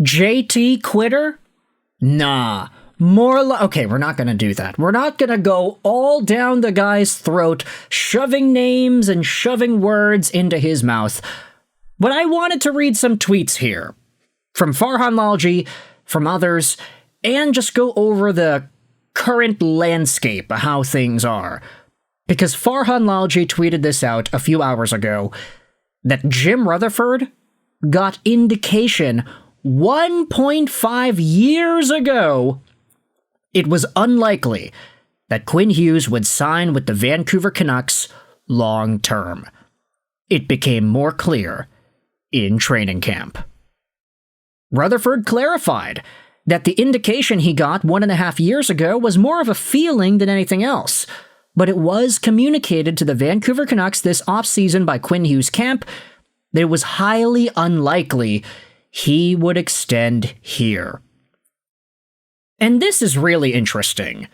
JT quitter? Nah. Okay, we're not gonna do that. We're not gonna go all down the guy's throat, shoving names and shoving words into his mouth. But I wanted to read some tweets here. From Farhan Lalji, from others, and just go over the current landscape of how things are. Because Farhan Lalji tweeted this out a few hours ago, that Jim Rutherford got indication 1.5 years ago it was unlikely that Quinn Hughes would sign with the Vancouver Canucks long term. It became more clear in training camp. Rutherford clarified that the indication he got 1.5 years ago was more of a feeling than anything else, but it was communicated to the Vancouver Canucks this offseason by Quinn Hughes' camp that it was highly unlikely he would extend here. And this is really interesting.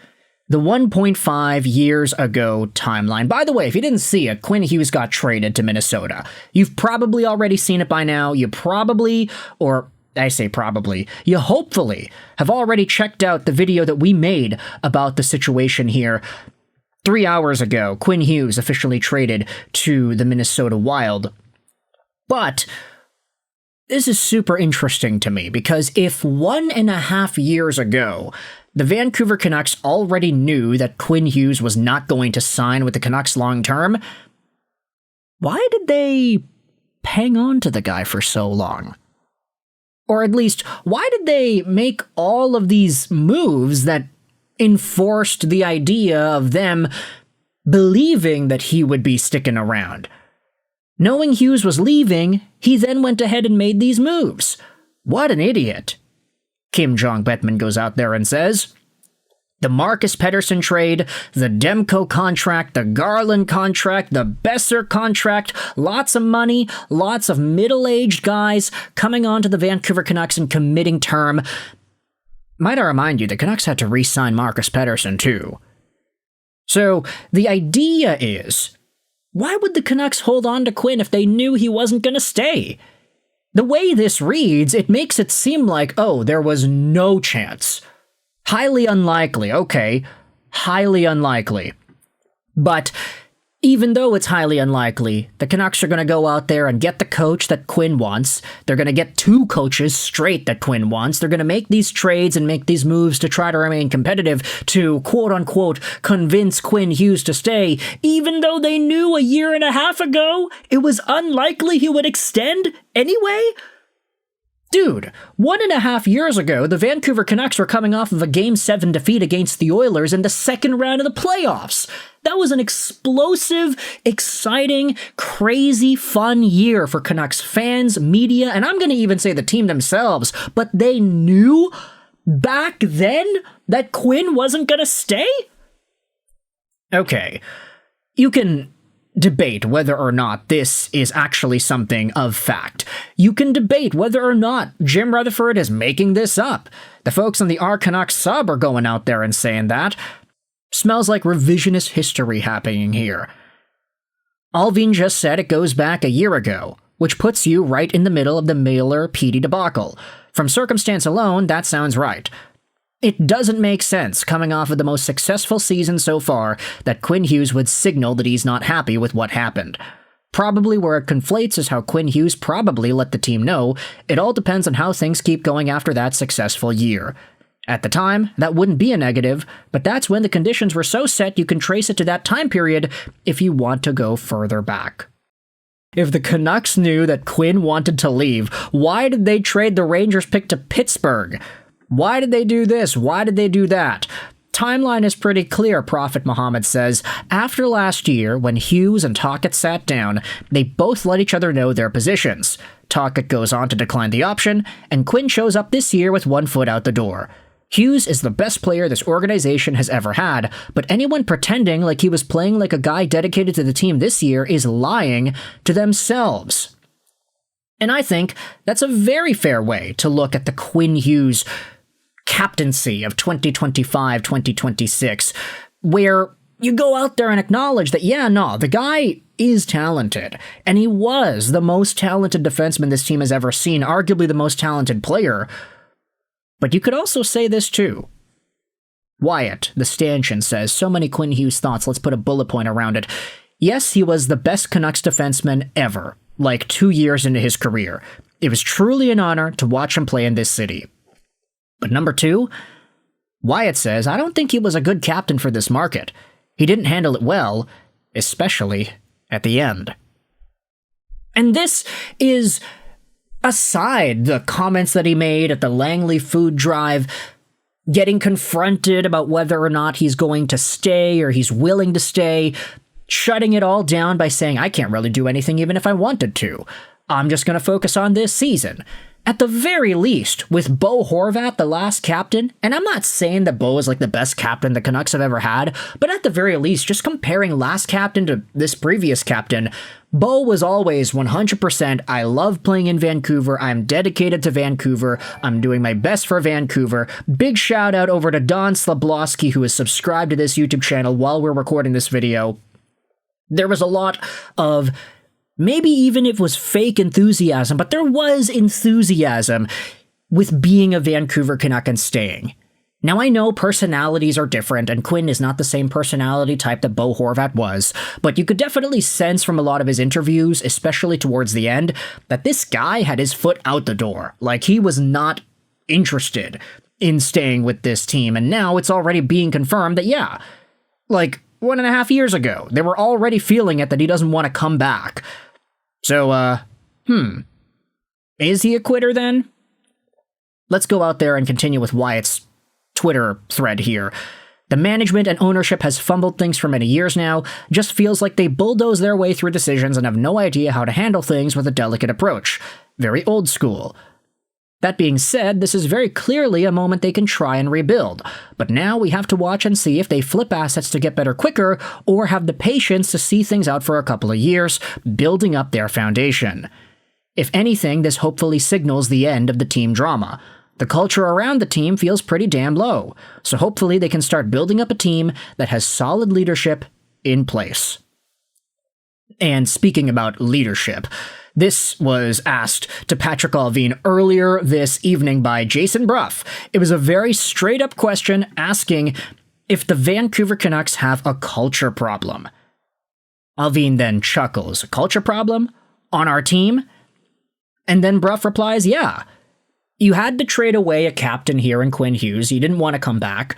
The 1.5 years ago timeline. By the way, if you didn't see it, Quinn Hughes got traded to Minnesota. You've probably already seen it by now. You probably, or I say probably, you hopefully have already checked out the video that we made about the situation here. 3 hours ago, Quinn Hughes officially traded to the Minnesota Wild. But this is super interesting to me, because if 1.5 years ago, the Vancouver Canucks already knew that Quinn Hughes was not going to sign with the Canucks long term, why did they hang on to the guy for so long? Or at least, why did they make all of these moves that enforced the idea of them believing that he would be sticking around? Knowing Hughes was leaving, he then went ahead and made these moves. What an idiot. Kim Jong-Bettman goes out there and says, the Marcus Pettersson trade, the Demko contract, the Garland contract, the Besser contract, lots of money, lots of middle-aged guys coming on to the Vancouver Canucks and committing term. Might I remind you, the Canucks had to re-sign Marcus Pettersson too. So the idea is, why would the Canucks hold on to Quinn if they knew he wasn't going to stay? The way this reads, it makes it seem like, oh, there was no chance. Highly unlikely, okay, highly unlikely. But even though it's highly unlikely, the Canucks are going to go out there and get the coach that Quinn wants. They're going to get 2 coaches straight that Quinn wants. They're going to make these trades and make these moves to try to remain competitive to, quote-unquote, convince Quinn Hughes to stay, even though they knew 1.5 years ago it was unlikely he would extend anyway? Dude, 1.5 years ago, the Vancouver Canucks were coming off of a Game 7 defeat against the Oilers in the second round of the playoffs. That was an explosive, exciting, crazy, fun year for Canucks fans, media, and I'm going to even say the team themselves. But they knew back then that Quinn wasn't going to stay? Okay, you can debate whether or not this is actually something of fact. You can debate whether or not Jim Rutherford is making this up. The folks on the R Canucks sub are going out there and saying that. Smells like revisionist history happening here. Alvin just said it goes back 1 year ago, which puts you right in the middle of the Mailer-Petey debacle. From circumstance alone, that sounds right. It doesn't make sense, coming off of the most successful season so far, that Quinn Hughes would signal that he's not happy with what happened. Probably where it conflates is how Quinn Hughes probably let the team know it all depends on how things keep going after that successful year. At the time, that wouldn't be a negative, but that's when the conditions were so set you can trace it to that time period if you want to go further back. If the Canucks knew that Quinn wanted to leave, why did they trade the Rangers pick to Pittsburgh? Why did they do this? Why did they do that? Timeline is pretty clear, Prophet Muhammad says. After last year, when Hughes and Tocchet sat down, they both let each other know their positions. Tocchet goes on to decline the option, and Quinn shows up this year with 1 foot out the door. Hughes is the best player this organization has ever had, but anyone pretending like he was playing like a guy dedicated to the team this year is lying to themselves. And I think that's a very fair way to look at the Quinn Hughes captaincy of 2025-2026, where you go out there and acknowledge that, yeah, no, the guy is talented, and he was the most talented defenseman this team has ever seen, arguably the most talented player. But you could also say this too. Wyatt, the stanchion, says, so many Quinn Hughes thoughts, let's put a bullet point around it. Yes, he was the best Canucks defenseman ever, like 2 years into his career. It was truly an honor to watch him play in this city. But number 2, Wyatt says, I don't think he was a good captain for this market. He didn't handle it well, especially at the end. And this is aside the comments that he made at the Langley food drive, getting confronted about whether or not he's going to stay or he's willing to stay, shutting it all down by saying, I can't really do anything even if I wanted to. I'm just going to focus on this season. At the very least, with Bo Horvat, the last captain, and I'm not saying that Bo is like the best captain the Canucks have ever had, but at the very least, just comparing last captain to this previous captain, Bo was always 100%, I love playing in Vancouver, I'm dedicated to Vancouver, I'm doing my best for Vancouver. Big shout out over to Don Slablowski, who is subscribed to this YouTube channel while we're recording this video. There was a lot of, maybe even if it was fake enthusiasm, but there was enthusiasm with being a Vancouver Canuck and staying. Now, I know personalities are different, and Quinn is not the same personality type that Bo Horvat was, but you could definitely sense from a lot of his interviews, especially towards the end, that this guy had his foot out the door. Like, he was not interested in staying with this team, and now it's already being confirmed that, yeah, like 1.5 years ago, they were already feeling it that he doesn't want to come back. So, is he a quitter then? Let's go out there and continue with Wyatt's Twitter thread here. The management and ownership has fumbled things for many years now, just feels like they bulldoze their way through decisions and have no idea how to handle things with a delicate approach. Very old school. That being said, this is very clearly a moment they can try and rebuild, but now we have to watch and see if they flip assets to get better quicker or have the patience to see things out for a couple of years, building up their foundation. If anything, this hopefully signals the end of the team drama. The culture around the team feels pretty damn low, so hopefully they can start building up a team that has solid leadership in place. And speaking about leadership, this was asked to Patrick Allvin earlier this evening by Jason Bruff. It was a very straight-up question asking if the Vancouver Canucks have a culture problem. Allvin then chuckles, a culture problem? On our team? And then Bruff replies, yeah. You had to trade away a captain here in Quinn Hughes. You didn't want to come back.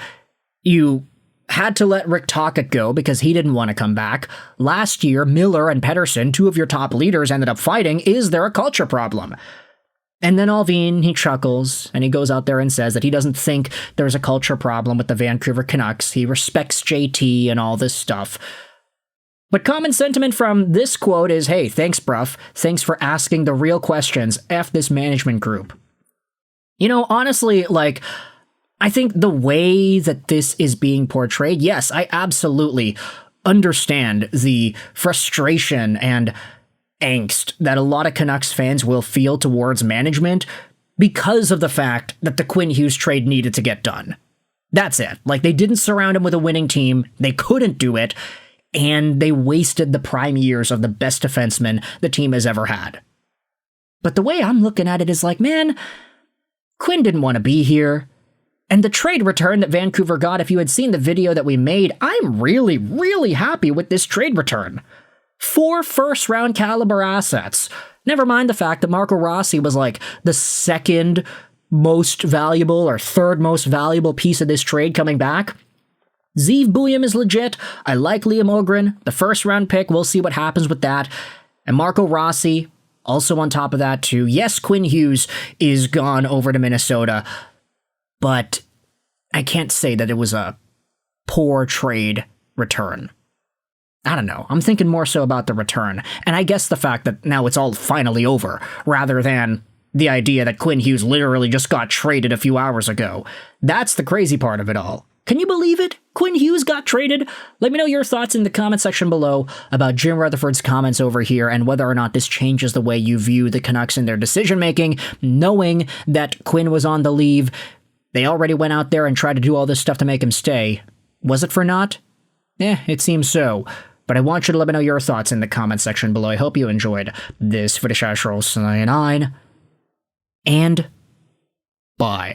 You had to let Rick Tocchet go because he didn't want to come back. Last year, Miller and Pettersson, 2 of your top leaders, ended up fighting. Is there a culture problem? And then Allvin, he chuckles, and he goes out there and says that he doesn't think there's a culture problem with the Vancouver Canucks. He respects JT and all this stuff. But common sentiment from this quote is, hey, thanks, Bruff. Thanks for asking the real questions. F this management group. You know, honestly, like, I think the way that this is being portrayed, yes, I absolutely understand the frustration and angst that a lot of Canucks fans will feel towards management because of the fact that the Quinn Hughes trade needed to get done. That's it. Like, they didn't surround him with a winning team, they couldn't do it, and they wasted the prime years of the best defenseman the team has ever had. But the way I'm looking at it is like, man, Quinn didn't want to be here. And the trade return that Vancouver got, if you had seen the video that we made, I'm really, really happy with this trade return. 4 first-round caliber assets. Never mind the fact that Marco Rossi was like the second most valuable or third most valuable piece of this trade coming back. Zeev Buium is legit. I like Liam Ogren. The first-round pick, we'll see what happens with that. And Marco Rossi, also on top of that too. Yes, Quinn Hughes is gone over to Minnesota, but I can't say that it was a poor trade return. I don't know. I'm thinking more so about the return, and I guess the fact that now it's all finally over, rather than the idea that Quinn Hughes literally just got traded a few hours ago. That's the crazy part of it all. Can you believe it? Quinn Hughes got traded? Let me know your thoughts in the comment section below about Jim Rutherford's comments over here and whether or not this changes the way you view the Canucks in their decision-making, knowing that Quinn was on the leave. They already went out there and tried to do all this stuff to make him stay. Was it for naught? It seems so. But I want you to let me know your thoughts in the comment section below. I hope you enjoyed this British Astros 9, and bye.